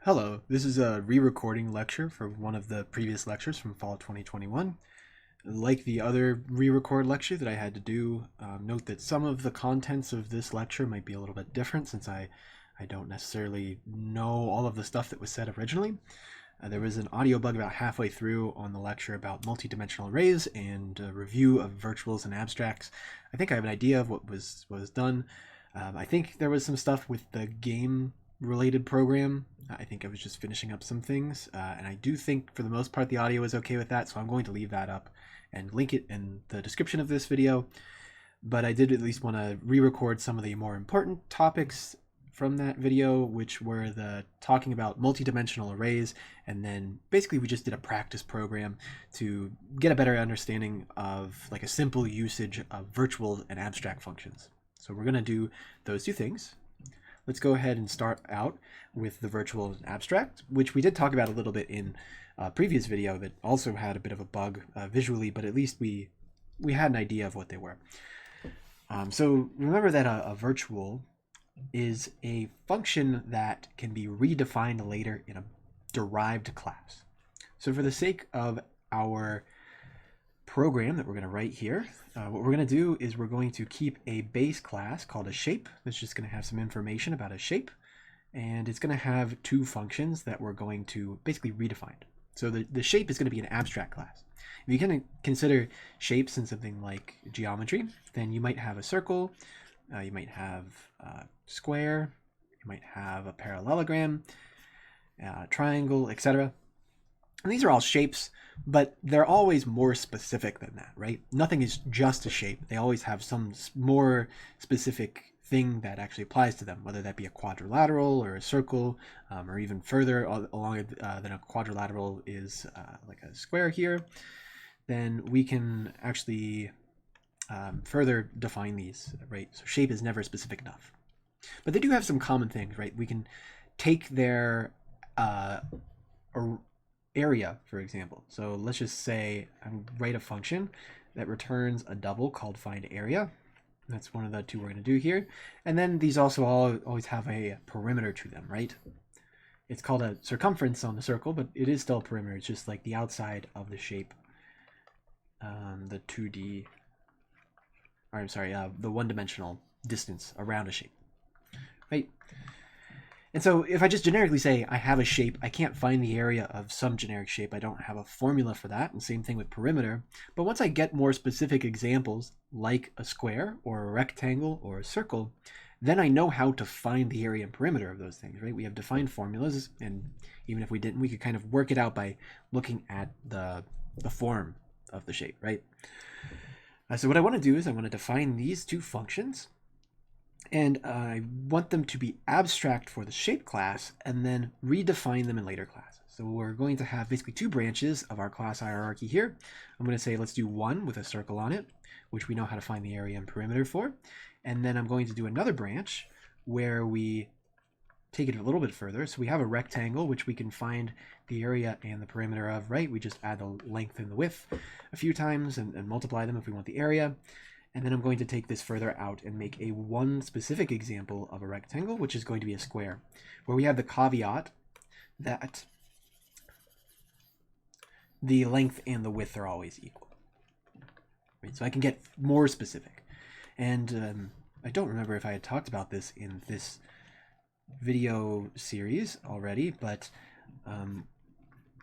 Hello, this is a re-recording lecture for one of the previous lectures from fall 2021. Like the other re-record lecture that I had to do, note that some of the contents of this lecture might be a little bit different since I don't necessarily know all of the stuff that was said originally. There was an audio bug about halfway through on the lecture about multidimensional arrays and a review of virtuals and abstracts. I think I have an idea of what was done. I think there was some stuff with the game related program. I think I was just finishing up some things, and I do think for the most part the audio is okay with that, so I'm going to leave that up and link it in the description of this video. But I did at least want to re-record some of the more important topics from that video, which were the talking about multidimensional arrays, and then basically we just did a practice program to get a better understanding of like a simple usage of virtual and abstract functions. So we're going to do those two things. Let's go ahead and start out with the virtual and abstract, which we did talk about a little bit in a previous video that also had a bit of a bug visually, but at least we had an idea of what they were. So remember that a virtual is a function that can be redefined later in a derived class. So for the sake of our program that we're going to write here, what we're going to do is we're going to keep a base class called a shape that's just going to have some information about a shape, and it's going to have two functions that we're going to basically redefine. So the shape is going to be an abstract class. If you can consider shapes in something like geometry, then you might have a circle, you might have a square, you might have a parallelogram, triangle, etc. And these are all shapes, but they're always more specific than that, right? Nothing is just a shape. They always have some more specific thing that actually applies to them, whether that be a quadrilateral or a circle, or even further along than a quadrilateral is like a square here. Then we can actually further define these, right? So shape is never specific enough. But they do have some common things, right? We can take their area, for example. So let's just say I write a function that returns a double called find area. That's one of the two we're going to do here. And then these also always have a perimeter to them, right? It's called a circumference on the circle, but it is still a perimeter. It's just like the outside of the shape, the 2D, or I'm sorry, the one-dimensional distance around a shape, right? And so if I just generically say I have a shape, I can't find the area of some generic shape. I don't have a formula for that. And same thing with perimeter. But once I get more specific examples like a square or a rectangle or a circle, then I know how to find the area and perimeter of those things, right? We have defined formulas, and even if we didn't, we could kind of work it out by looking at the form of the shape, right? So what I want to do is I want to define these two functions, and I want them to be abstract for the shape class and then redefine them in later classes. So we're going to have basically two branches of our class hierarchy here. I'm going to say let's do one with a circle on it, which we know how to find the area and perimeter for. And then I'm going to do another branch where we take it a little bit further. So we have a rectangle, which we can find the area and the perimeter of, right? We just add the length and the width a few times and multiply them if we want the area. And then I'm going to take this further out and make a one specific example of a rectangle, which is going to be a square, where we have the caveat that the length and the width are always equal. Right? So I can get more specific. And I don't remember if I had talked about this in this video series already, but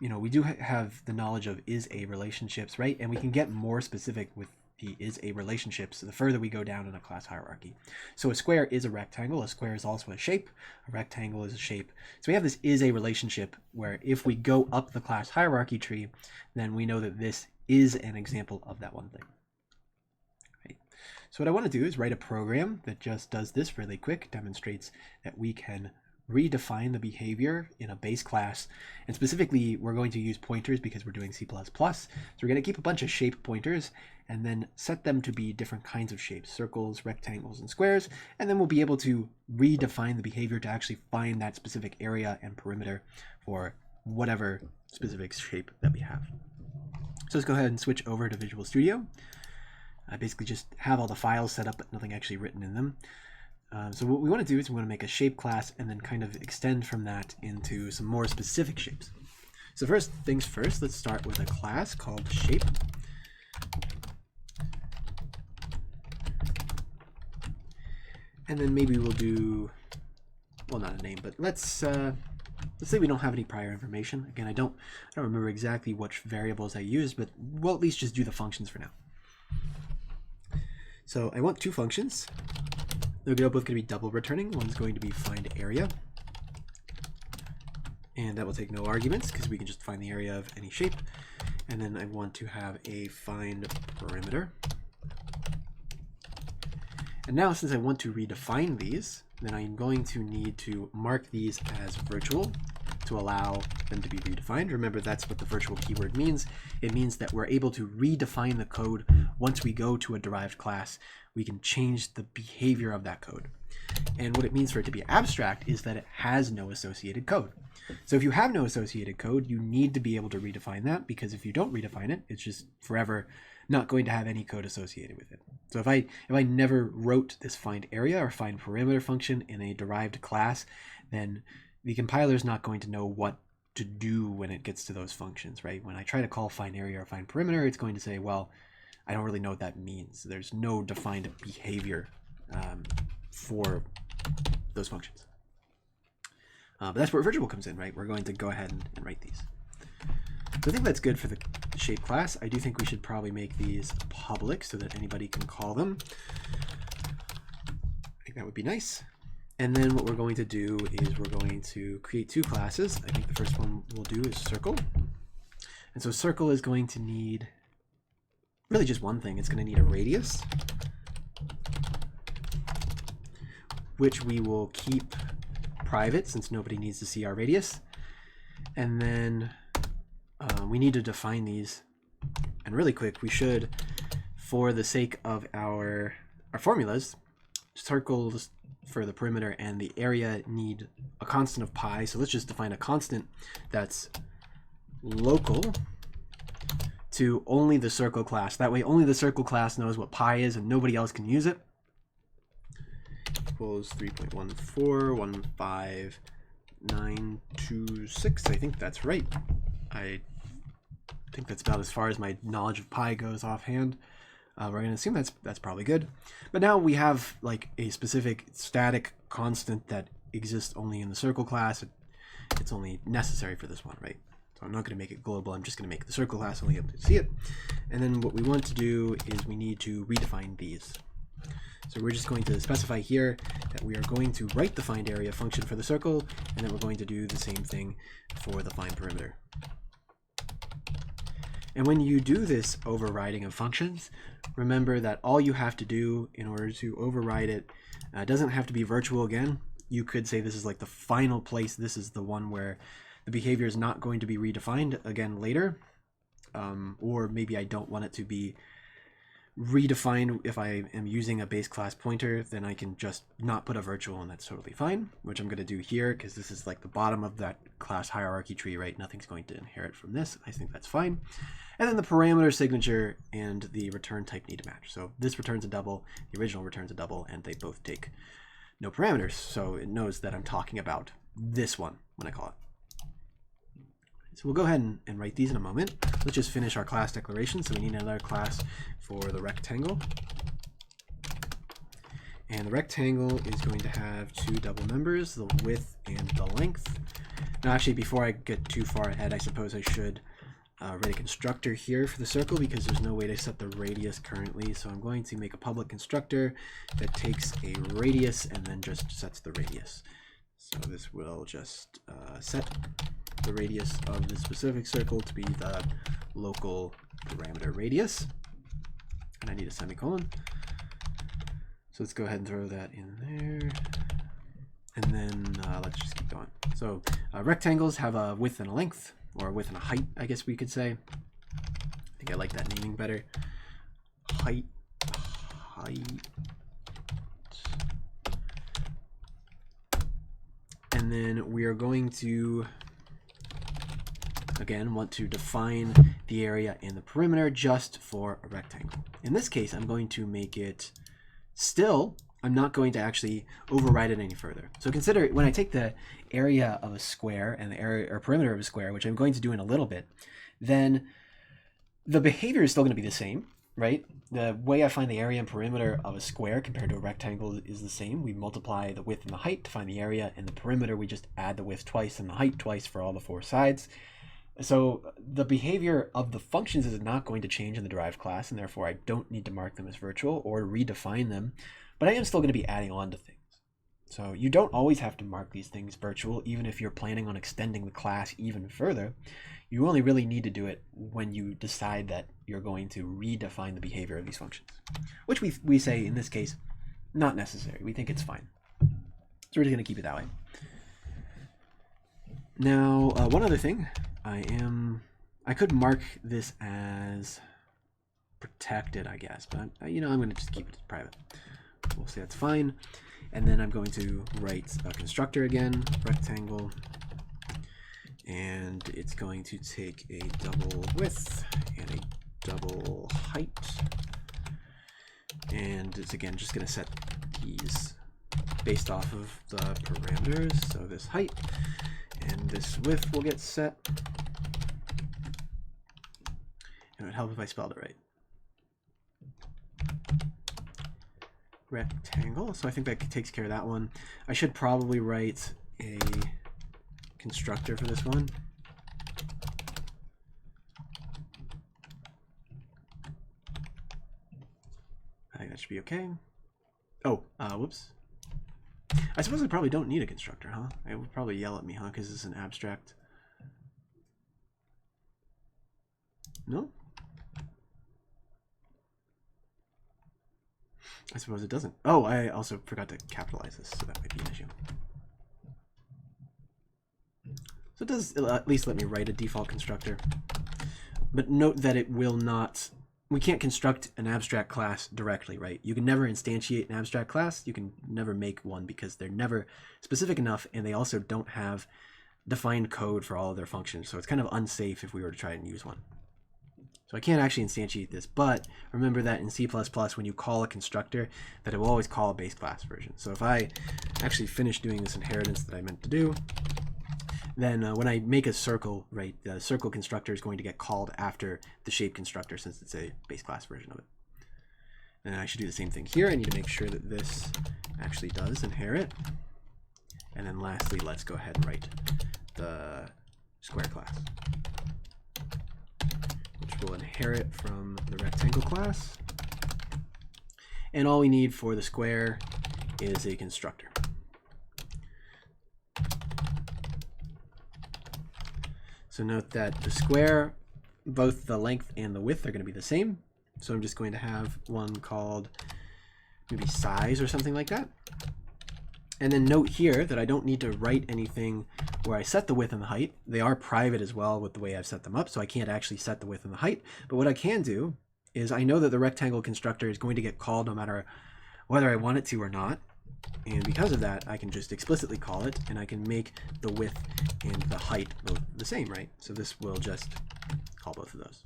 you know, we do have the knowledge of is-a relationships, right? And we can get more specific with the is-a relationships the further we go down in a class hierarchy. So a square is a rectangle. A square is also a shape. A rectangle is a shape. So we have this is-a relationship where if we go up the class hierarchy tree, then we know that this is an example of that one thing. Right? So what I want to do is write a program that just does this really quick, demonstrates that we can redefine the behavior in a base class, and specifically we're going to use pointers because we're doing C++. So we're going to keep a bunch of shape pointers and then set them to be different kinds of shapes, circles, rectangles, and squares, and then we'll be able to redefine the behavior to actually find that specific area and perimeter for whatever specific shape that we have. So let's go ahead and switch over to Visual Studio. I basically just have all the files set up but nothing actually written in them. So what we want to do is we want to make a shape class and then kind of extend from that into some more specific shapes. So first things first, let's start with a class called shape. And then maybe we'll do, well, not a name, but let's say we don't have any prior information. Again, I don't remember exactly which variables I used, but we'll at least just do the functions for now. So I want two functions. They're both going to be double returning. One's going to be find area, and that will take no arguments because we can just find the area of any shape. And then I want to have a find perimeter. And now, since I want to redefine these, then I'm going to need to mark these as virtual to allow them to be redefined. Remember, that's what the virtual keyword means. It means that we're able to redefine the code. Once we go to a derived class, we can change the behavior of that code. And what it means for it to be abstract is that it has no associated code. So if you have no associated code, you need to be able to redefine that, because if you don't redefine it, it's just forever not going to have any code associated with it. So if I never wrote this find area or find perimeter function in a derived class, then the compiler is not going to know what to do when it gets to those functions, right? When I try to call find area or find perimeter, it's going to say, well, I don't really know what that means. There's no defined behavior for those functions. But that's where virtual comes in, right? We're going to go ahead and write these. So I think that's good for the shape class. I do think we should probably make these public so that anybody can call them. I think that would be nice. And then what we're going to do is we're going to create two classes. I think the first one we'll do is circle. And so circle is going to need really just one thing. It's going to need a radius, which we will keep private since nobody needs to see our radius. And then we need to define these. And really quick, we should, for the sake of our formulas, circles for the perimeter and the area need a constant of pi. So let's just define a constant that's local to only the circle class. That way only the circle class knows what pi is and nobody else can use it. Equals 3.1415926. I think that's right. I think that's about as far as my knowledge of pi goes offhand. We're going to assume that's probably good. But now we have like a specific static constant that exists only in the circle class. It's only necessary for this one, right? So I'm not going to make it global. I'm just going to make the circle class only able to see it. And then what we want to do is we need to redefine these. So we're just going to specify here that we are going to write the find area function for the circle, and then we're going to do the same thing for the find perimeter. And when you do this overriding of functions, remember that all you have to do in order to override it doesn't have to be virtual again. You could say this is like the final place. This is the one where the behavior is not going to be redefined again later. Or maybe I don't want it to be redefined. If I am using a base class pointer, then I can just not put a virtual, and that's totally fine, which I'm going to do here because this is like the bottom of that class hierarchy tree, right? Nothing's going to inherit from this. I think that's fine. And then the parameter signature and the return type need to match. So this returns a double, the original returns a double, and they both take no parameters. So it knows that I'm talking about this one when I call it. So we'll go ahead and write these in a moment. Let's just finish our class declaration. So we need another class for the rectangle. And the rectangle is going to have two double members, the width and the length. Now actually, before I get too far ahead, I suppose I should write a constructor here for the circle because there's no way to set the radius currently. So I'm going to make a public constructor that takes a radius and then just sets the radius. So this will just set the radius of the specific circle to be the local parameter radius. And I need a semicolon. So let's go ahead and throw that in there. And then let's just keep going. So rectangles have a width and a length, or a width and a height, I guess we could say. I think I like that naming better. Height. And then we are going to, again, want to define the area and the perimeter just for a rectangle. In this case, I'm going to make it still I'm not going to actually override it any further. So consider when I take the area of a square and the area or perimeter of a square, which I'm going to do in a little bit, then the behavior is still going to be the same, right? The way I find the area and perimeter of a square compared to a rectangle is the same. We multiply the width and the height to find the area, and the perimeter we just add the width twice and the height twice for all the four sides. So the behavior of the functions is not going to change in the derived class, and therefore I don't need to mark them as virtual or redefine them, but I am still going to be adding on to things. So you don't always have to mark these things virtual, even if you're planning on extending the class even further. You only really need to do it when you decide that you're going to redefine the behavior of these functions, which we say in this case, not necessary. We think it's fine. So we're just going to keep it that way. Now, one other thing, I could mark this as protected, I guess, but I'm going to just keep it private. We'll say that's fine. And then I'm going to write a constructor again, rectangle, and it's going to take a double width and a double height. And it's again just going to set these based off of the parameters. So this height and this width will get set. It would help if I spelled it right. Rectangle. So I think that takes care of that one. I should probably write a constructor for this one. I think that should be okay. Oh, whoops. I suppose I probably don't need a constructor, huh? It would probably yell at me, huh? Because it's an abstract. No? I suppose it doesn't. Oh, I also forgot to capitalize this, so that might be an issue. So it does at least let me write a default constructor. But note that it will not... We can't construct an abstract class directly, right? You can never instantiate an abstract class. You can never make one because they're never specific enough, and they also don't have defined code for all of their functions. So it's kind of unsafe if we were to try and use one. So I can't actually instantiate this, but remember that in C++, when you call a constructor, that it will always call a base class version. So if I actually finish doing this inheritance that I meant to do, then when I make a circle, right, the circle constructor is going to get called after the shape constructor since it's a base class version of it. And I should do the same thing here. I need to make sure that this actually does inherit. And then lastly, let's go ahead and write the square class, which will inherit from the rectangle class. And all we need for the square is a constructor. So note that the square, both the length and the width are going to be the same. So I'm just going to have one called maybe size or something like that. And then note here that I don't need to write anything where I set the width and the height. They are private as well with the way I've set them up, so I can't actually set the width and the height. But what I can do is I know that the rectangle constructor is going to get called no matter whether I want it to or not. And because of that, I can just explicitly call it, and I can make the width and the height both the same, right? So this will just call both of those.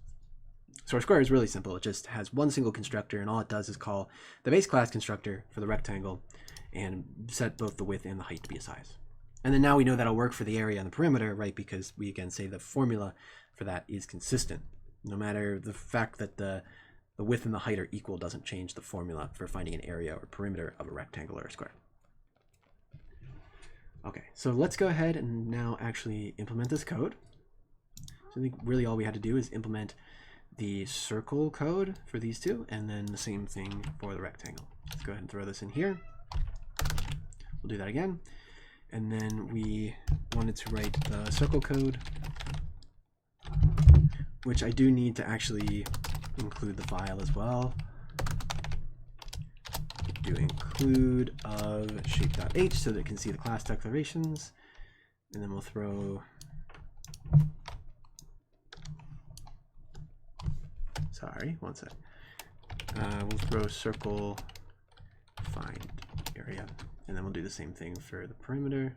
So our square is really simple. It just has one single constructor, and all it does is call the base class constructor for the rectangle and set both the width and the height to be a size. And then now we know that'll work for the area and the perimeter, right? Because we again say the formula for that is consistent. No matter the fact that the width and the height are equal doesn't change the formula for finding an area or perimeter of a rectangle or a square. Okay, so let's go ahead and now actually implement this code. So I think really all we had to do is implement the circle code for these two, and then the same thing for the rectangle. Let's go ahead and throw this in here. We'll do that again. And then we wanted to write the circle code, which I do need to actually include the file as well. Do include of shape.h so that it can see the class declarations. And then we'll throw, sorry, one sec. We'll throw circle find area. And then we'll do the same thing for the perimeter.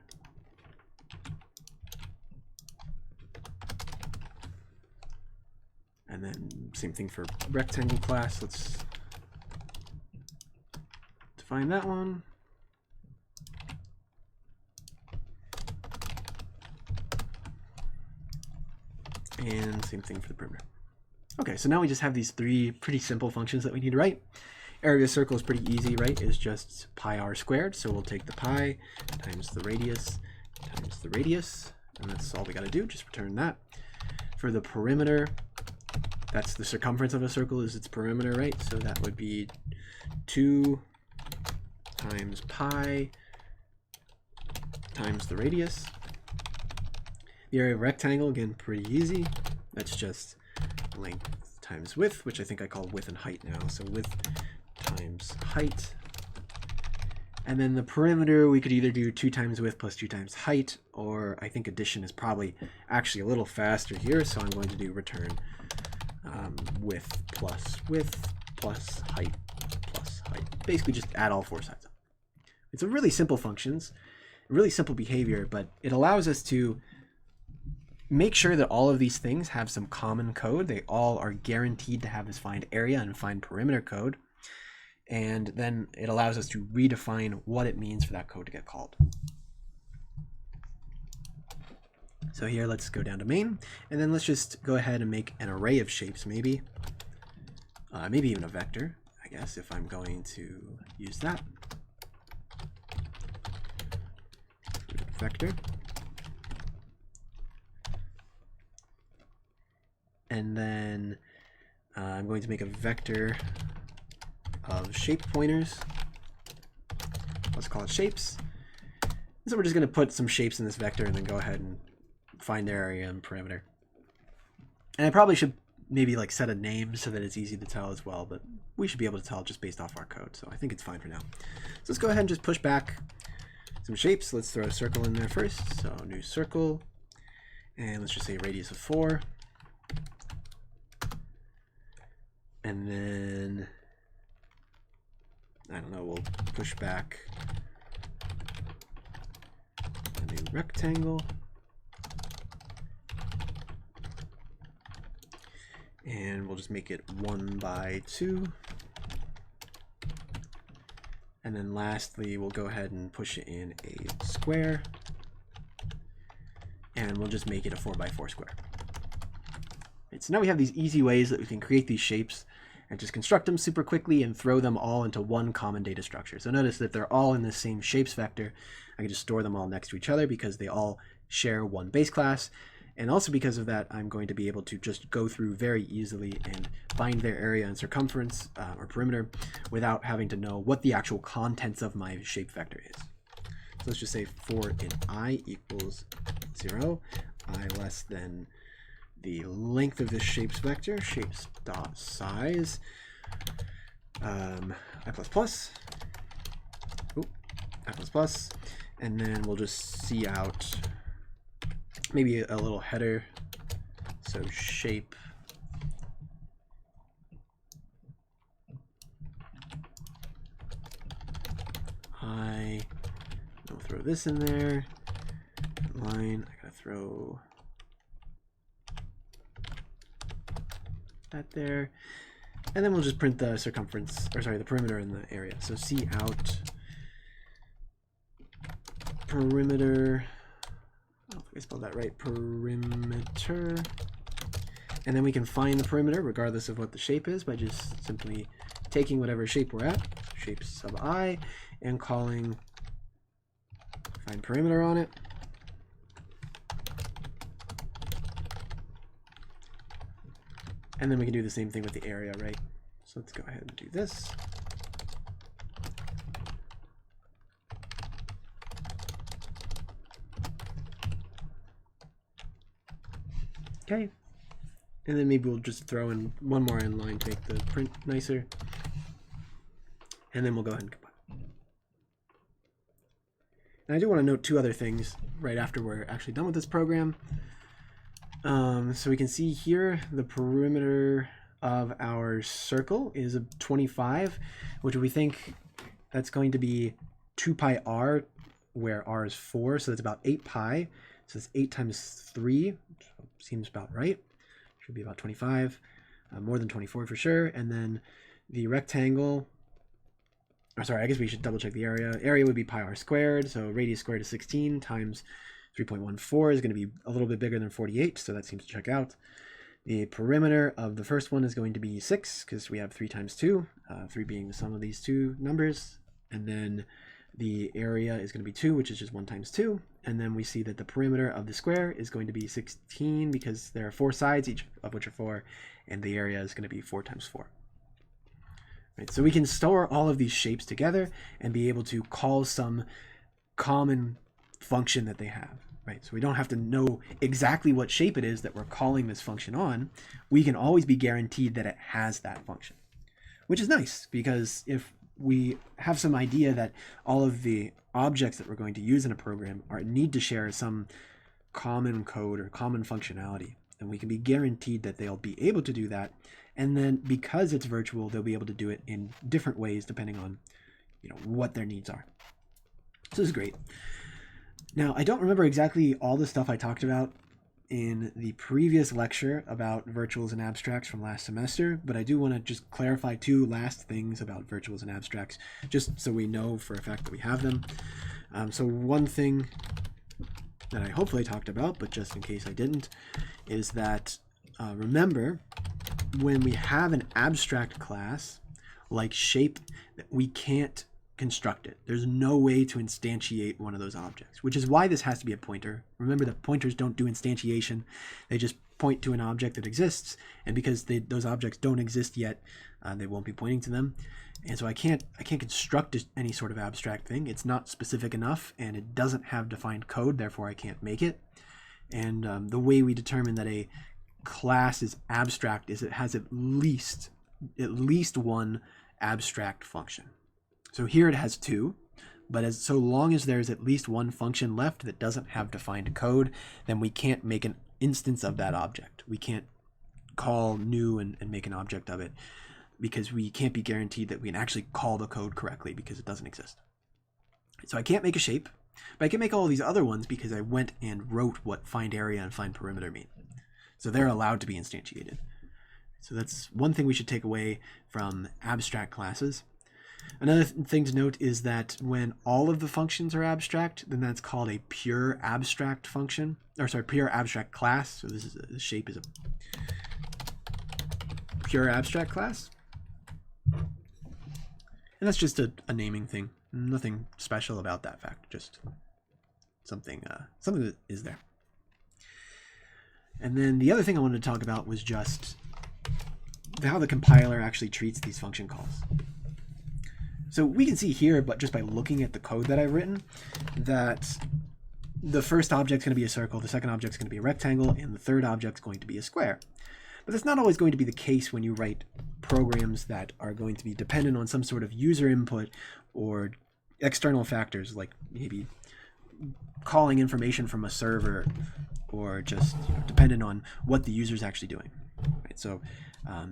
And then same thing for rectangle class. Let's find that one. And same thing for the perimeter. Okay, so now we just have these three pretty simple functions that we need to write. Area of a circle is pretty easy, right? It's just pi r squared. So we'll take the pi times the radius, and that's all we got to do. Just return that. For the perimeter, that's the circumference of a circle is its perimeter, right? So that would be 2 times pi times the radius. The area of a rectangle, again, pretty easy. That's just length times width, which I think I call width and height now. So width times height. And then the perimeter, we could either do 2 times width plus 2 times height, or I think addition is probably actually a little faster here. So I'm going to do return width plus height. Basically just add all 4 sides up. It's a really simple functions, really simple behavior, but it allows us to make sure that all of these things have some common code. They all are guaranteed to have this find area and find perimeter code. And then it allows us to redefine what it means for that code to get called. So here, let's go down to main, and then let's just go ahead and make an array of shapes, maybe even a vector, I guess, if I'm going to use that. Vector. And then I'm going to make a vector of shape pointers. Let's call it shapes. So we're just going to put some shapes in this vector and then go ahead and find their area and perimeter. And I probably should maybe like set a name so that it's easy to tell as well, but we should be able to tell just based off our code. So I think it's fine for now. So let's go ahead and just push back some shapes. Let's throw a circle in there first. So new circle, and let's just say radius of 4. And then, I don't know, we'll push back a new rectangle. And we'll just make it 1 by 2. And then lastly, we'll go ahead and push it in a square. And we'll just make it a 4 by 4 square. Right, so now we have these easy ways that we can create these shapes and just construct them super quickly and throw them all into one common data structure. So notice that they're all in the same shapes vector. I can just store them all next to each other because they all share one base class. And also because of that, I'm going to be able to just go through very easily and find their area and circumference or perimeter without having to know what the actual contents of my shape vector is. So let's just say for in I equals 0, I less than the length of this shapes vector, shapes dot size, I plus plus, and then we'll just see out maybe a little header, so shape I, we'll throw this in there, line, I gotta throw that there, and then we'll just print the circumference, or sorry, the perimeter in the area. So see out perimeter, I don't think I spelled that right, perimeter, and then we can find the perimeter regardless of what the shape is by just simply taking whatever shape we're at, shape sub I, and calling find perimeter on it. And then we can do the same thing with the area, right? So let's go ahead and do this. Okay. And then maybe we'll just throw in one more inline to make the print nicer. And then we'll go ahead and combine. And I do want to note 2 other things right after we're actually done with this program. So we can see here the perimeter of our circle is 25, which we think that's going to be 2 pi r, where r is 4, so that's about 8 pi. So it's 8 times 3, which seems about right. Should be about 25, more than 24 for sure. And then the rectangle or sorry, I guess we should double check the area. Area would be pi r squared, so radius squared is 16 times 3.14 is going to be a little bit bigger than 48, so that seems to check out. The perimeter of the first one is going to be 6, because we have 3 times 2, 3 being the sum of these two numbers. And then the area is going to be 2, which is just 1 times 2. And then we see that the perimeter of the square is going to be 16, because there are 4 sides, each of which are 4, and the area is going to be 4 times 4. Right, so we can store all of these shapes together and be able to call some common function that they have. Right, so we don't have to know exactly what shape it is that we're calling this function on. We can always be guaranteed that it has that function, which is nice, because if we have some idea that all of the objects that we're going to use in a program need to share some common code or common functionality, then we can be guaranteed that they'll be able to do that. And then because it's virtual, they'll be able to do it in different ways depending on, what their needs are. So this is great. Now, I don't remember exactly all the stuff I talked about in the previous lecture about virtuals and abstracts from last semester, but I do want to just clarify 2 last things about virtuals and abstracts, just so we know for a fact that we have them. So one thing that I hopefully talked about, but just in case I didn't, is that remember, when we have an abstract class like shape, we can't construct it. There's no way to instantiate one of those objects, which is why this has to be a pointer. Remember that pointers don't do instantiation. They just point to an object that exists, and because those objects don't exist yet, they won't be pointing to them. And so I can't construct any sort of abstract thing. It's not specific enough, and it doesn't have defined code, therefore I can't make it. And the way we determine that a class is abstract is it has at least one abstract function. So here it has 2, but so long as there's at least one function left that doesn't have defined code, then we can't make an instance of that object. We can't call new and make an object of it, because we can't be guaranteed that we can actually call the code correctly because it doesn't exist. So I can't make a shape, but I can make all these other ones because I went and wrote what find area and find perimeter mean. So they're allowed to be instantiated. So that's one thing we should take away from abstract classes. Another thing to note is that when all of the functions are abstract, then that's called a pure abstract function, or sorry, pure abstract class. So the shape is a pure abstract class. And that's just a naming thing. Nothing special about that fact, just something that is there. And then the other thing I wanted to talk about was just how the compiler actually treats these function calls. So we can see here, but just by looking at the code that I've written, that the first object's going to be a circle, the second object's going to be a rectangle, and the third object's going to be a square. But that's not always going to be the case when you write programs that are going to be dependent on some sort of user input or external factors, like maybe calling information from a server, or just dependent on what the user's actually doing. Right? So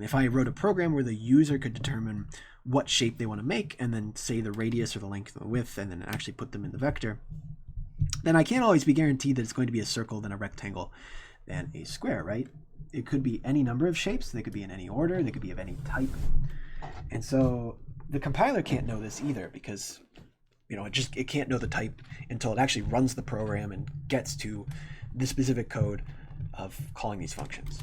if I wrote a program where the user could determine what shape they want to make, and then say the radius or the length or the width, and then actually put them in the vector, then I can't always be guaranteed that it's going to be a circle, then a rectangle, then a square, right? It could be any number of shapes. They could be in any order. They could be of any type. And so the compiler can't know this either, because it can't know the type until it actually runs the program and gets to the specific code of calling these functions.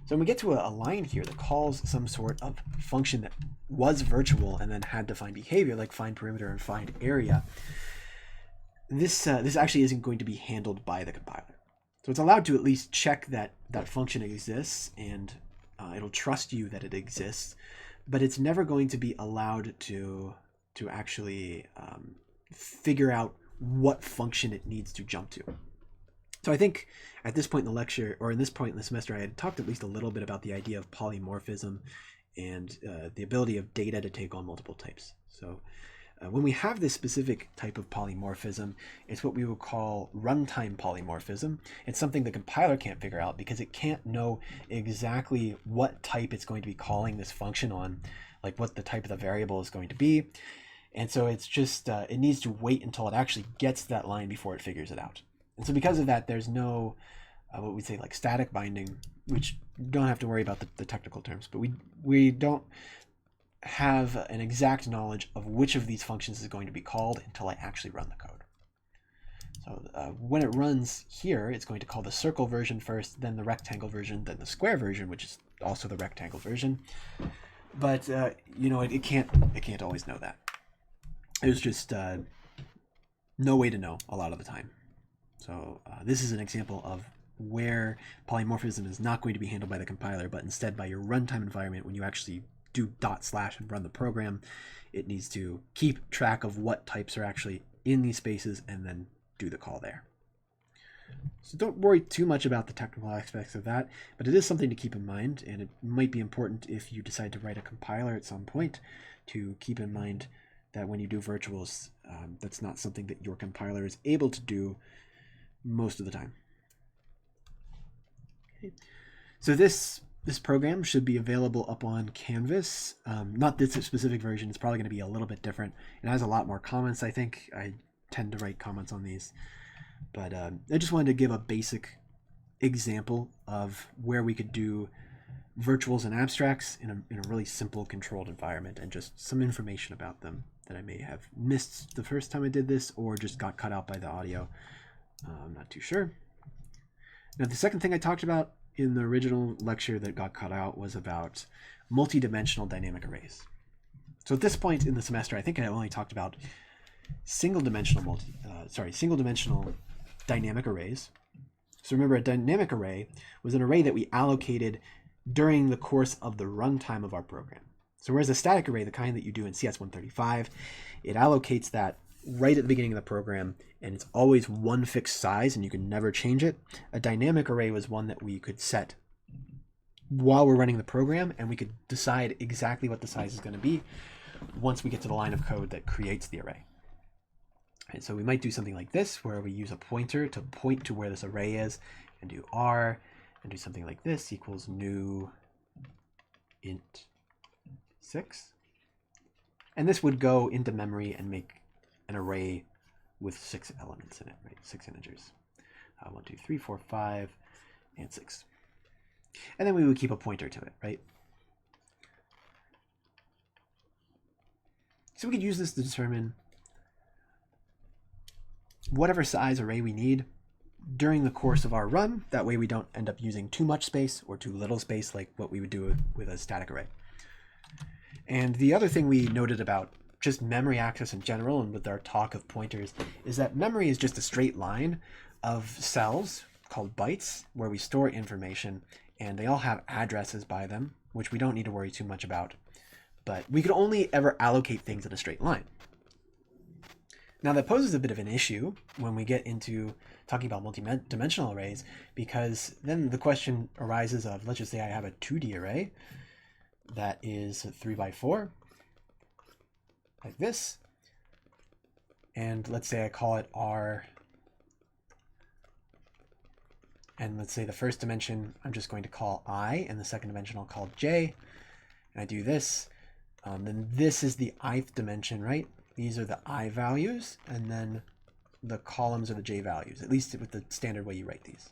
So when we get to a line here that calls some sort of function that was virtual and then had defined behavior, like find perimeter and find area, this actually isn't going to be handled by the compiler. So it's allowed to at least check that that function exists, and it'll trust you that it exists, but it's never going to be allowed to actually figure out what function it needs to jump to. So I think at this point in the lecture, or in this point in the semester, I had talked at least a little bit about the idea of polymorphism and the ability of data to take on multiple types. So when we have this specific type of polymorphism, it's what we would call runtime polymorphism. It's something the compiler can't figure out because it can't know exactly what type it's going to be calling this function on, like what the type of the variable is going to be. And so it's just, it needs to wait until it actually gets to that line before it figures it out. And so because of that, there's no, what we say like static binding, which don't have to worry about the technical terms, but we don't have an exact knowledge of which of these functions is going to be called until I actually run the code. So when it runs here, it's going to call the circle version first, then the rectangle version, then the square version, which is also the rectangle version. But you know, it can't always know that. There's just no way to know a lot of the time. So this is an example of where polymorphism is not going to be handled by the compiler, but instead by your runtime environment. When you actually do / and run the program, it needs to keep track of what types are actually in these spaces and then do the call there. So don't worry too much about the technical aspects of that, but it is something to keep in mind, and it might be important if you decide to write a compiler at some point to keep in mind that when you do virtuals, that's not something that your compiler is able to do most of the time. Okay. So this program should be available up on Canvas. Not this specific version. It's probably going to be a little bit different. It has a lot more comments, I think. I tend to write comments on these. But I just wanted to give a basic example of where we could do virtuals and abstracts in a really simple controlled environment, and just some information about them that I may have missed the first time I did this, or just got cut out by the audio. I'm not too sure. Now, the second thing I talked about in the original lecture that got cut out was about multidimensional dynamic arrays. So at this point in the semester, I think I only talked about single-dimensional dynamic arrays. So remember, a dynamic array was an array that we allocated during the course of the runtime of our program. So whereas a static array, the kind that you do in CS135, it allocates that right at the beginning of the program, and it's always one fixed size and you can never change it. A dynamic array was one that we could set while we're running the program, and we could decide exactly what the size is going to be once we get to the line of code that creates the array. And so we might do something like this, where we use a pointer to point to where this array is, and do R, and do something like this, equals new int 6. And this would go into memory and make an array with 6 elements in it, right? 6 integers. 1, 2, 3, 4, 5, and 6. And then we would keep a pointer to it, right? So we could use this to determine whatever size array we need during the course of our run. That way we don't end up using too much space or too little space like what we would do with a static array. And the other thing we noted about just memory access in general, and with our talk of pointers, is that memory is just a straight line of cells called bytes where we store information, and they all have addresses by them, which we don't need to worry too much about. But we could only ever allocate things in a straight line. Now that poses a bit of an issue when we get into talking about multidimensional arrays, because then the question arises of, let's just say I have a 2D array that is 3 by 4, like this, and let's say I call it R, and let's say the first dimension I'm just going to call I, and the second dimension I'll call J, and I do this, then this is the ith dimension, right? These are the I values, and then the columns are the J values, at least with the standard way you write these.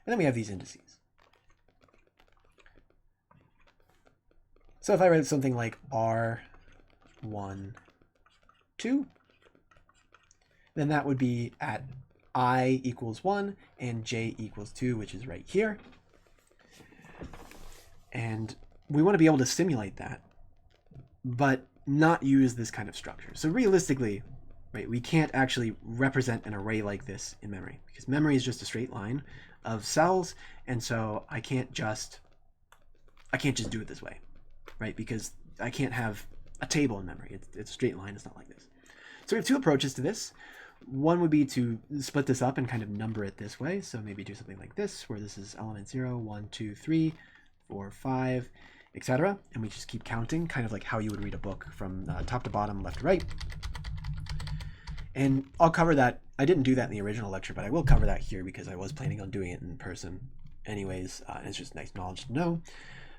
And then we have these indices. So if I write something like R1, 2, then that would be at I equals 1 and J equals 2, which is right here. And we want to be able to simulate that, but not use this kind of structure. So realistically, right, we can't actually represent an array like this in memory, because memory is just a straight line of cells, and so I can't just do it this way, right? Because I can't have a table in memory. It's a straight line. It's not like this. So we have two approaches to this. One would be to split this up and kind of number it this way. So maybe do something like this, where this is element 0, 1, 2, 3, 4, 5, etc. And we just keep counting, kind of like how you would read a book from top to bottom, left to right. And I'll cover that. I didn't do that in the original lecture, but I will cover that here because I was planning on doing it in person anyways. And it's just nice knowledge to know.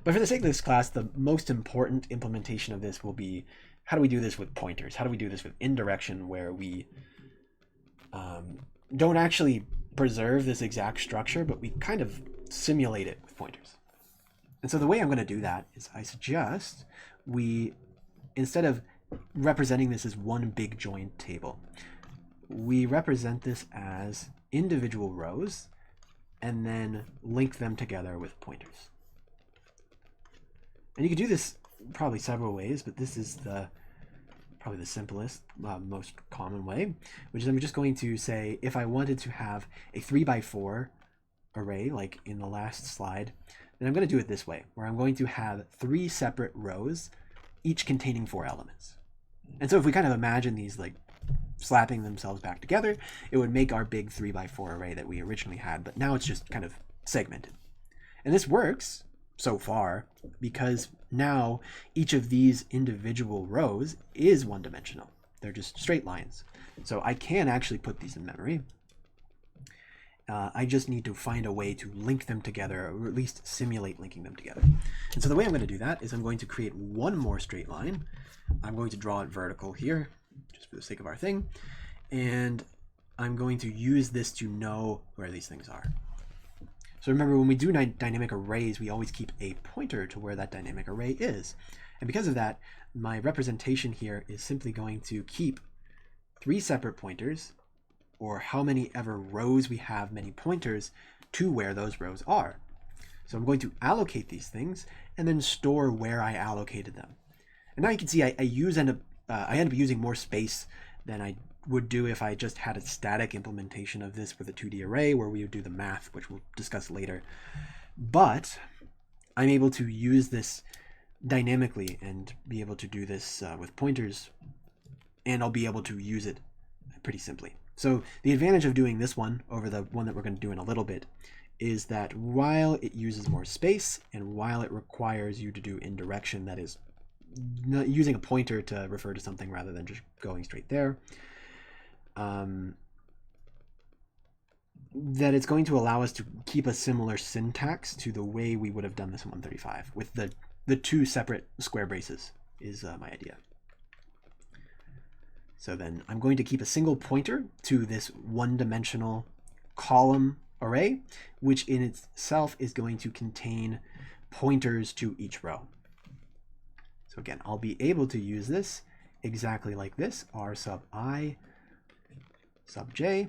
But for the sake of this class, the most important implementation of this will be, how do we do this with pointers? How do we do this with indirection, where we don't actually preserve this exact structure, but we kind of simulate it with pointers? And so the way I'm going to do that is I suggest we instead of representing this as one big joined table, we represent this as individual rows and then link them together with pointers. And you can do this probably several ways, but this is probably the simplest, most common way, which is I'm just going to say if I wanted to have a 3x4 array, like in the last slide, then I'm going to do it this way, where I'm going to have 3 separate rows, each containing 4 elements. And so if we kind of imagine these like slapping themselves back together, it would make our big 3x4 array that we originally had, but now it's just kind of segmented. And this works so far because now each of these individual rows is one-dimensional. They're just straight lines. So I can actually put these in memory. I just need to find a way to link them together, or at least simulate linking them together. And so the way I'm going to do that is I'm going to create one more straight line. I'm going to draw it vertical here, just for the sake of our thing. And I'm going to use this to know where these things are. So remember, when we do dynamic arrays, we always keep a pointer to where that dynamic array is. And because of that, my representation here is simply going to keep 3 separate pointers, or how many ever rows we have many pointers to where those rows are. So I'm going to allocate these things and then store where I allocated them. And now you can see I end up using more space than I would do if I just had a static implementation of this with a 2D array where we would do the math, which we'll discuss later. But I'm able to use this dynamically and be able to do this with pointers, and I'll be able to use it pretty simply. So the advantage of doing this one over the one that we're going to do in a little bit is that while it uses more space and while it requires you to do indirection, that is not using a pointer to refer to something rather than just going straight there, that it's going to allow us to keep a similar syntax to the way we would have done this in 135 with the 2 separate square braces is my idea. So then I'm going to keep a single pointer to this one-dimensional column array, which in itself is going to contain pointers to each row. So again, I'll be able to use this exactly like this, r sub I sub j.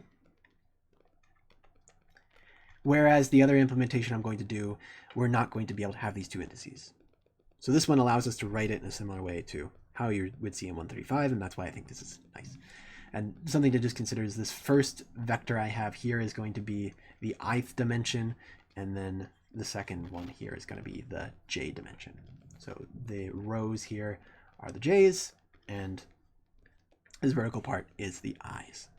Whereas the other implementation I'm going to do, we're not going to be able to have these 2 indices. So this one allows us to write it in a similar way to how you would see in 135, and that's why I think this is nice. And something to just consider is this first vector I have here is going to be the ith dimension, and then the second one here is going to be the j dimension. So the rows here are the j's, and this vertical part is the i's.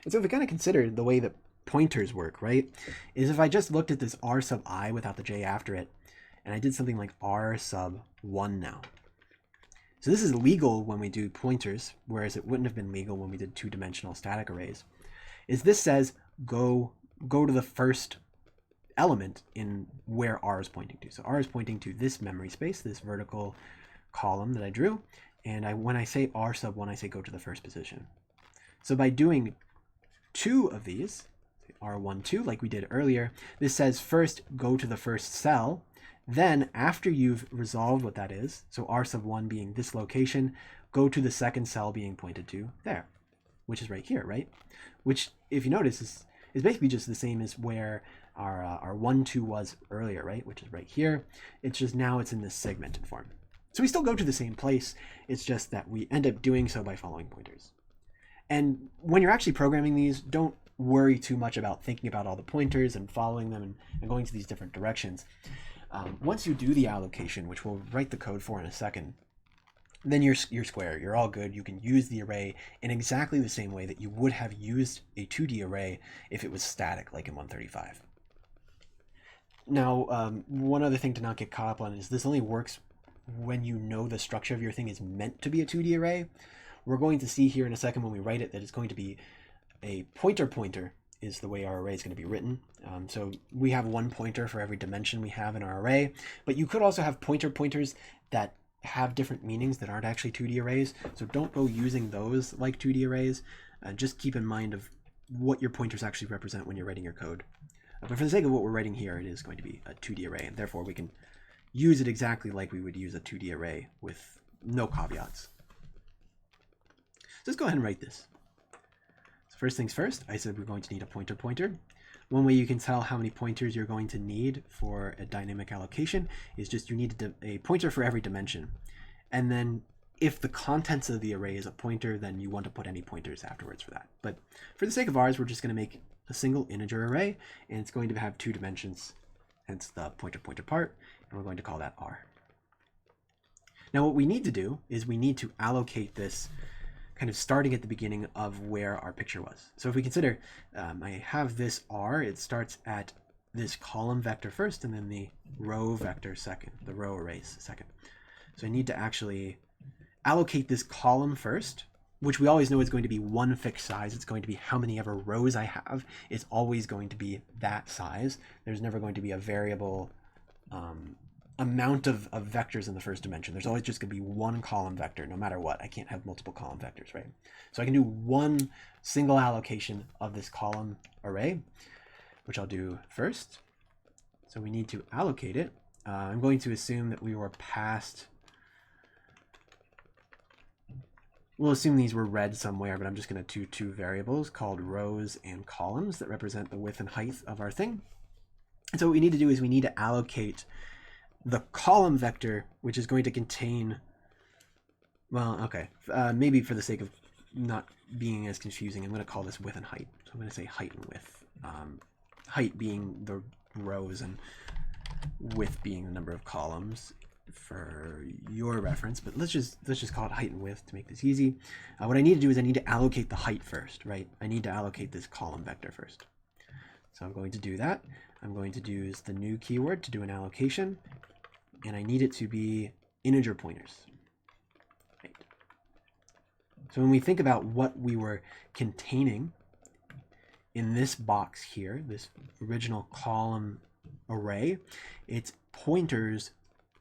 And so if we kind of consider the way that pointers work, right, is if I just looked at this r sub I without the j after it, and I did something like r sub 1 now. So this is legal when we do pointers, whereas it wouldn't have been legal when we did 2-dimensional static arrays, is this says go to the first element in where r is pointing to. So r is pointing to this memory space, this vertical column that I drew, and when I say r sub 1, I say go to the first position. So by doing 2 of these, r1, 2, like we did earlier, this says first go to the first cell. Then after you've resolved what that is, so r sub 1 being this location, go to the second cell being pointed to there, which is right here, right? Which, if you notice, is basically just the same as where our 1, 2 was earlier, right? Which is right here. It's just now it's in this segmented form. So we still go to the same place. It's just that we end up doing so by following pointers. And when you're actually programming these, don't worry too much about thinking about all the pointers and following them and going to these different directions. Once you do the allocation, which we'll write the code for in a second, then you're square. You're all good. You can use the array in exactly the same way that you would have used a 2D array if it was static, like in 135. Now, one other thing to not get caught up on is this only works when you know the structure of your thing is meant to be a 2D array. We're going to see here in a second when we write it that it's going to be a pointer is the way our array is going to be written. So we have 1 pointer for every dimension we have in our array, but you could also have pointers that have different meanings that aren't actually 2D arrays. So don't go using those like 2D arrays. Just keep in mind of what your pointers actually represent when you're writing your code. But for the sake of what we're writing here, it is going to be a 2D array, and therefore we can use it exactly like we would use a 2D array with no caveats. So let's go ahead and write this. So first things first, I said we're going to need a pointer. One way you can tell how many pointers you're going to need for a dynamic allocation is just you need a pointer for every dimension. And then if the contents of the array is a pointer, then you want to put any pointers afterwards for that. But for the sake of ours, we're just going to make a single integer array, and it's going to have 2 dimensions, hence the pointer part, and we're going to call that R. Now what we need to do is we need to allocate this kind of starting at the beginning of where our picture was. So if we consider, I have this R, it starts at this column vector first, and then the row vector second, the row arrays second. So I need to actually allocate this column first, which we always know is going to be one fixed size. It's going to be how many ever rows I have. It's always going to be that size. There's never going to be a variable amount of vectors in the first dimension. There's always just going to be one column vector, no matter what. I can't have multiple column vectors, right? So I can do one single allocation of this column array, which I'll do first. So we need to allocate it. I'm going to assume that we were passed. We'll assume these were read somewhere, but I'm just going to do 2 variables called rows and columns that represent the width and height of our thing. And so what we need to do is we need to allocate the column vector, which is going to contain, well, okay, maybe for the sake of not being as confusing, I'm going to call this width and height. So I'm going to say height and width. Height being the rows and width being the number of columns for your reference, but let's just call it height and width to make this easy. What I need to do is I need to allocate the height first, right? I need to allocate this column vector first. So I'm going to do that. I'm going to use the new keyword to do an allocation, and I need it to be integer pointers. Right. So when we think about what we were containing in this box here, this original column array, it's pointers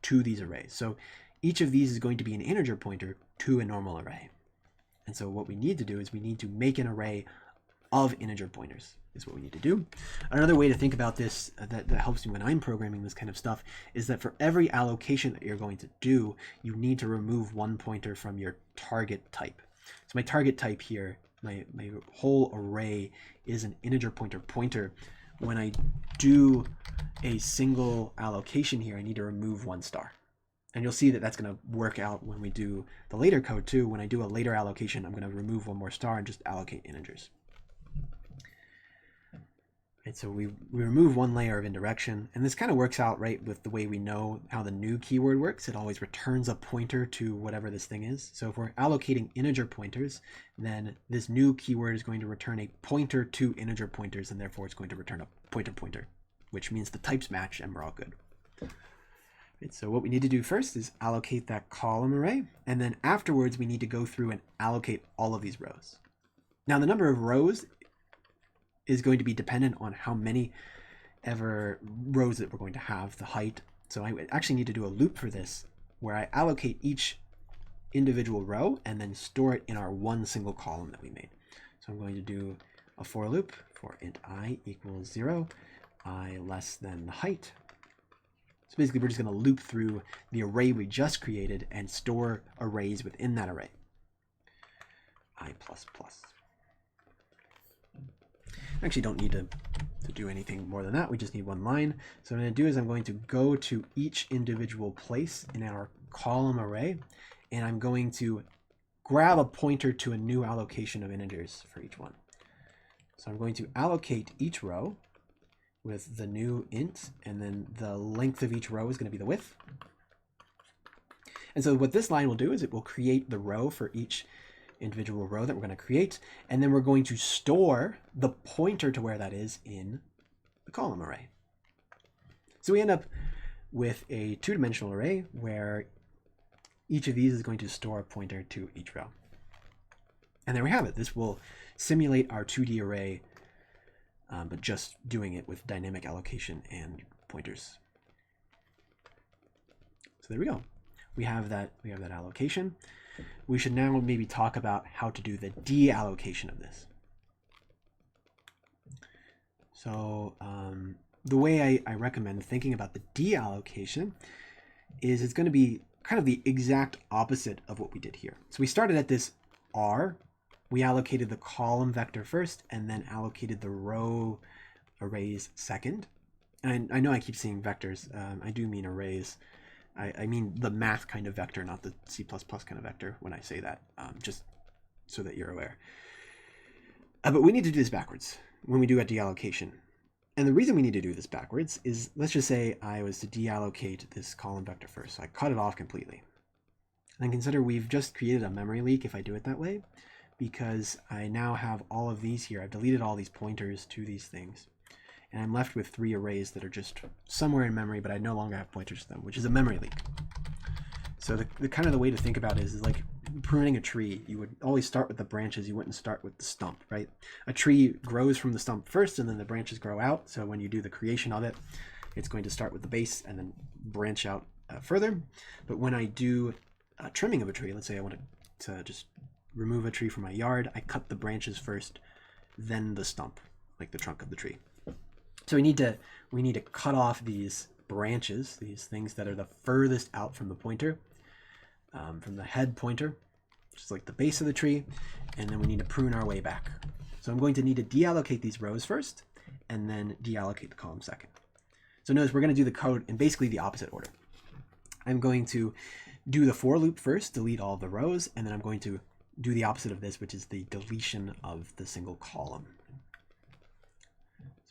to these arrays. So each of these is going to be an integer pointer to a normal array. And so what we need to do is we need to make an array of integer pointers is what we need to do. Another way to think about this that helps me when I'm programming this kind of stuff is that for every allocation that you're going to do, you need to remove one pointer from your target type. So my target type here, my whole array is an integer pointer. When I do a single allocation here, I need to remove 1 star. And you'll see that that's going to work out when we do the later code too. When I do a later allocation, I'm going to remove 1 more star and just allocate integers. And so we remove 1 layer of indirection, and this kind of works out right with the way we know how the new keyword works. It always returns a pointer to whatever this thing is. So if we're allocating integer pointers, then this new keyword is going to return a pointer to integer pointers, and therefore it's going to return a pointer, which means the types match and we're all good. Right, so what we need to do first is allocate that column array, and then afterwards we need to go through and allocate all of these rows. Now the number of rows is going to be dependent on how many ever rows that we're going to have, the height. So I actually need to do a loop for this where I allocate each individual row and then store it in our 1 single column that we made. So I'm going to do a for loop for int I equals 0, I less than the height. So basically we're just going to loop through the array we just created and store arrays within that array. I plus plus. Actually don't need to do anything more than that. We just need 1 line. So what I'm going to do is I'm going to go to each individual place in our column array, and I'm going to grab a pointer to a new allocation of integers for each one. So I'm going to allocate each row with the new int, and then the length of each row is going to be the width. And so what this line will do is it will create the row for each individual row that we're going to create, and then we're going to store the pointer to where that is in the column array. So we end up with a 2-dimensional array where each of these is going to store a pointer to each row. And there we have it. This will simulate our 2D array, but just doing it with dynamic allocation and pointers. So there we go. We have that allocation. We should now maybe talk about how to do the deallocation of this. So the way I recommend thinking about the deallocation is it's going to be kind of the exact opposite of what we did here. So we started at this R, we allocated the column vector first, and then allocated the row arrays second. And I know I keep saying vectors. I do mean arrays. I mean the math kind of vector, not the C++ kind of vector when I say that, just so that you're aware. But we need to do this backwards when we do a deallocation. And the reason we need to do this backwards is, let's just say I was to deallocate this column vector first. So I cut it off completely. And consider we've just created a memory leak if I do it that way, because I now have all of these here. I've deleted all these pointers to these things. And I'm left with 3 arrays that are just somewhere in memory, but I no longer have pointers to them, which is a memory leak. So the kind of the way to think about it is like pruning a tree. You would always start with the branches. You wouldn't start with the stump, right? A tree grows from the stump first, and then the branches grow out. So when you do the creation of it, it's going to start with the base and then branch out further. But when I do trimming of a tree, let's say I want to just remove a tree from my yard, I cut the branches first, then the stump, like the trunk of the tree. So we need to cut off these branches, these things that are the furthest out from the pointer, from the head pointer, which is like the base of the tree, and then we need to prune our way back. So I'm going to need to deallocate these rows first, and then deallocate the column second. So notice we're going to do the code in basically the opposite order. I'm going to do the for loop first, delete all the rows, and then I'm going to do the opposite of this, which is the deletion of the single column.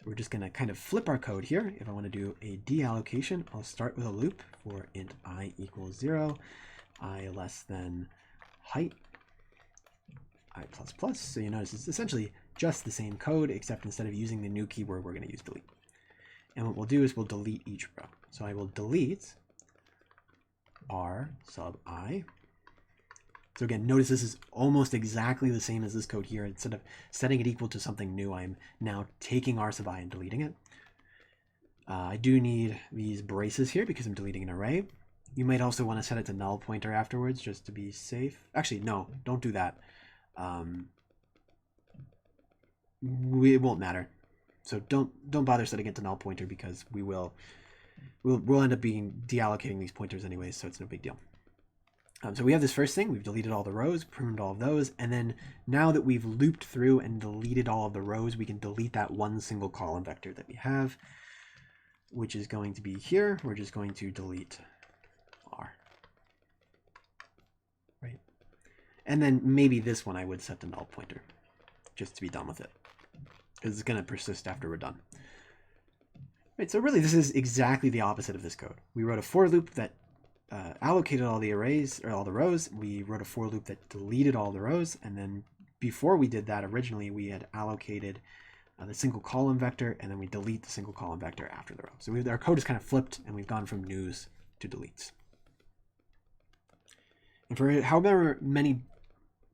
We're just going to kind of flip our code here. If I want to do a deallocation, I'll start with a loop for int I equals 0, I less than height, I plus plus. So you notice it's essentially just the same code, except instead of using the new keyword, we're going to use delete. And what we'll do is we'll delete each row. So I will delete R sub I. So again, notice this is almost exactly the same as this code here. Instead of setting it equal to something new, I'm now taking R sub I and deleting it. I do need these braces here because I'm deleting an array. You might also want to set it to null pointer afterwards just to be safe. Actually, no, don't do that. It won't matter. So don't bother setting it to null pointer because we'll end up deallocating these pointers anyway, so it's no big deal. So we have this first thing, we've deleted all the rows, pruned all of those, and then now that we've looped through and deleted all of the rows, we can delete that one single column vector that we have, which is going to be here. We're just going to delete R. Right? And then maybe this one I would set to null pointer, just to be done with it, because it's going to persist after we're done. Right, so really this is exactly the opposite of this code. We wrote a for loop that allocated all the arrays or all the rows. We wrote a for loop that deleted all the rows, and then before we did that originally we had allocated the single column vector, and then we delete the single column vector after the row. So our code is kind of flipped, and we've gone from news to deletes. And for however many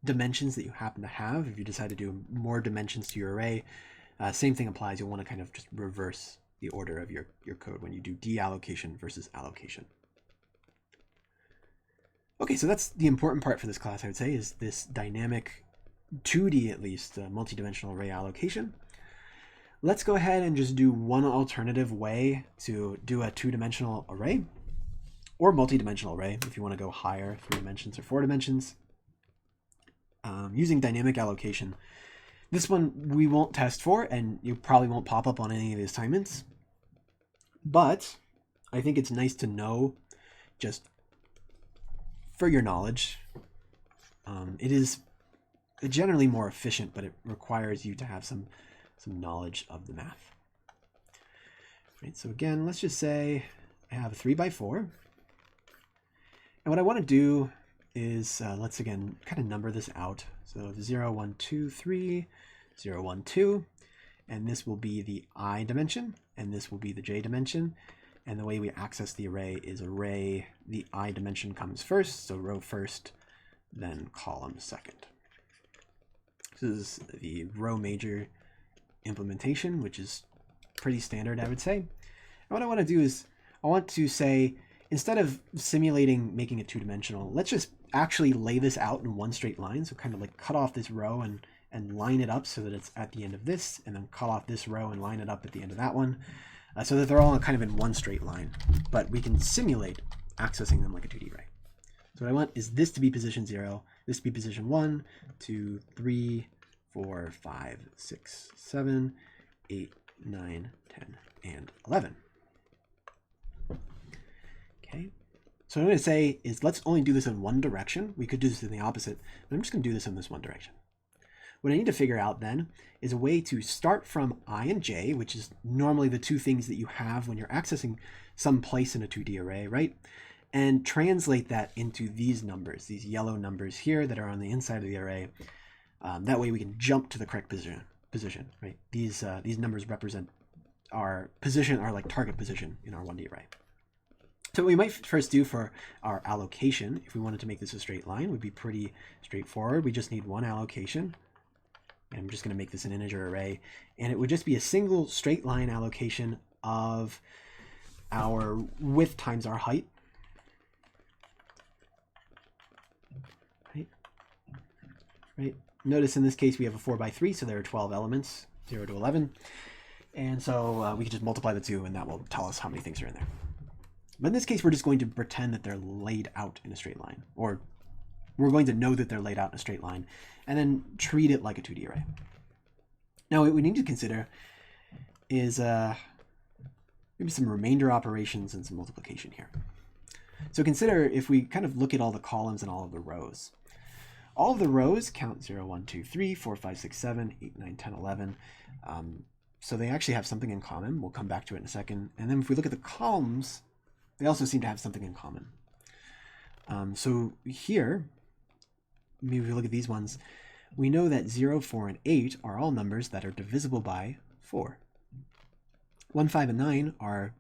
dimensions that you happen to have, if you decide to do more dimensions to your array, same thing applies. You'll want to kind of just reverse the order of your code when you do deallocation versus allocation. Okay, so that's the important part for this class, I would say, is this dynamic 2D, at least, multidimensional array allocation. Let's go ahead and just do one alternative way to do a 2-dimensional array, or multidimensional array, if you want to go higher, 3 dimensions or 4 dimensions, using dynamic allocation. This one we won't test for, and you probably won't pop up on any of the assignments, but I think it's nice to know just for your knowledge. It is generally more efficient, but it requires you to have some knowledge of the math. Right, so again, let's just say I have a 3x4. And what I want to do is, let's again kind of number this out. So 0, 1, 2, 3, 0, 1, 2. And this will be the I dimension, and this will be the J dimension. And the way we access the array is array, the I dimension comes first, so row first, then column second. This is the row major implementation, which is pretty standard, I would say. And what I want to do is, I want to say, instead of simulating making it 2-dimensional, let's just actually lay this out in one straight line. So kind of like cut off this row and line it up so that it's at the end of this, and then cut off this row and line it up at the end of that one. So that they're all kind of in one straight line, but we can simulate accessing them like a 2D array. So what I want is this to be position 0, this to be position 1, 2, 3, 4, 5, 6, 7, 8, 9, 10, and 11. Okay. So what I'm going to say is let's only do this in one direction. We could do this in the opposite, but I'm just going to do this in this one direction. What I need to figure out then is a way to start from I and j, which is normally the two things that you have when you're accessing some place in a 2D array, right? And translate that into these numbers, these yellow numbers here that are on the inside of the array. That way we can jump to the correct position, right? These numbers represent our position, our like target position in our 1D array. So what we might first do for our allocation, if we wanted to make this a straight line, would be pretty straightforward. We just need one allocation. And I'm just going to make this an integer array. And it would just be a single straight line allocation of our width times our height. Right? Notice in this case we have a 4×3, so there are 12 elements, 0 to 11. And so we can just multiply the two, and that will tell us how many things are in there. But in this case, we're just going to pretend that they're laid out in a straight line, or we're going to know that they're laid out in a straight line, and then treat it like a 2D array. Now, what we need to consider is maybe some remainder operations and some multiplication here. So consider if we kind of look at all the columns and all of the rows. All of the rows count 0, 1, 2, 3, 4, 5, 6, 7, 8, 9, 10, 11. So they actually have something in common. We'll come back to it in a second. And then if we look at the columns, they also seem to have something in common. So here, maybe if we look at these ones, we know that 0, 4, and 8 are all numbers that are divisible by 4. 1, 5, and 9 are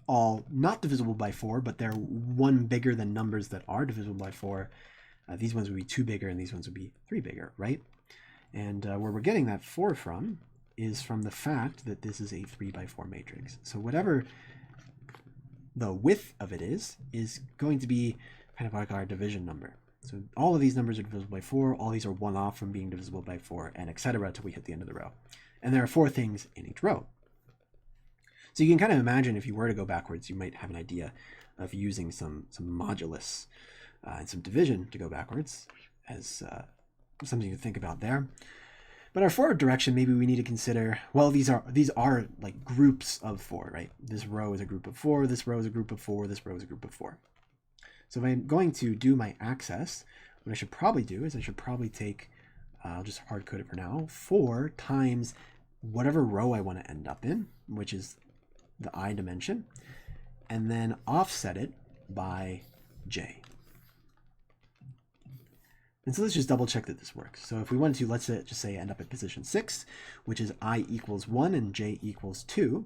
all not divisible by 4, but they're one bigger than numbers that are divisible by 4. These ones would be 2 bigger, and these ones would be 3 bigger, right? And where we're getting that 4 from is from the fact that this is a 3×4 matrix. So whatever the width of it is going to be kind of like our division number. So all of these numbers are divisible by 4, all these are one off from being divisible by 4, and etc. until we hit the end of the row. And there are 4 things in each row. So you can kind of imagine if you were to go backwards, you might have an idea of using some modulus and some division to go backwards as something to think about there. But our forward direction, maybe we need to consider, well, these are like groups of 4, right? This row is a group of 4, this row is a group of 4, this row is a group of 4. So if I'm going to do my access, what I should probably do is I should probably take, I'll just hard code it for now, 4 times whatever row I want to end up in, which is the I dimension, and then offset it by j. And so let's just double check that this works. So if we wanted to, let's just say end up at position 6, which is I equals 1 and j equals 2,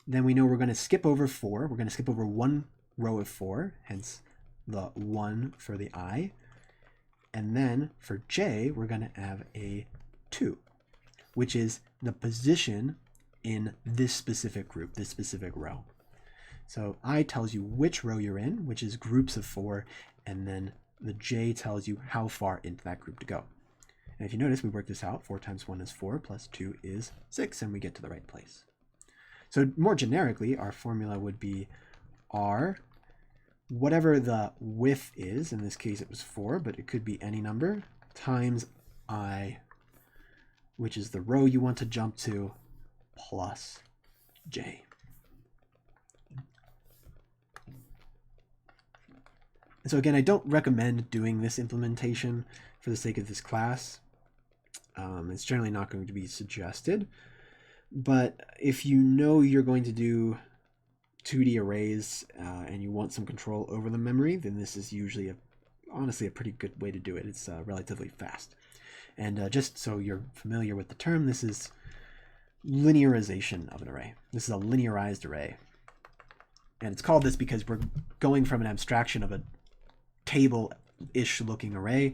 then we know we're going to skip over 4. We're going to skip over one row of 4, hence the 1 for the I. And then for j, we're going to have a 2, which is the position in this specific group, this specific row. So I tells you which row you're in, which is groups of 4, and then the j tells you how far into that group to go. And if you notice, we work this out. 4 times 1 is 4, plus 2 is 6, and we get to the right place. So more generically, our formula would be r, whatever the width is, in this case it was 4, but it could be any number, times I, which is the row you want to jump to, plus j. So again, I don't recommend doing this implementation for the sake of this class. It's generally not going to be suggested. But if you know you're going to do 2D arrays and you want some control over the memory, then this is usually honestly a pretty good way to do it. It's relatively fast. And just so you're familiar with the term, this is linearization of an array. This is a linearized array. And it's called this because we're going from an abstraction of a table-ish looking array,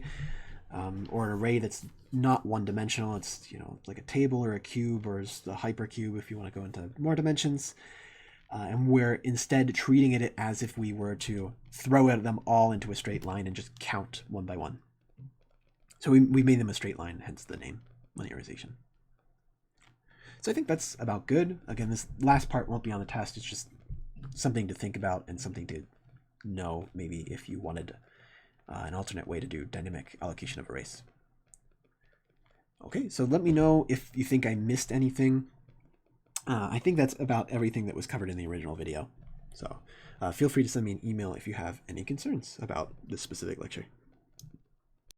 or an array that's not one-dimensional. It's like a table or a cube, or the hypercube if you want to go into more dimensions. And we're instead treating it as if we were to throw them all into a straight line and just count one by one. So we made them a straight line, hence the name linearization. So I think that's about good. Again, this last part won't be on the test. It's just something to think about and something to know maybe if you wanted an alternate way to do dynamic allocation of arrays. Okay, so let me know if you think I missed anything. I think that's about everything that was covered in the original video. So feel free to send me an email if you have any concerns about this specific lecture.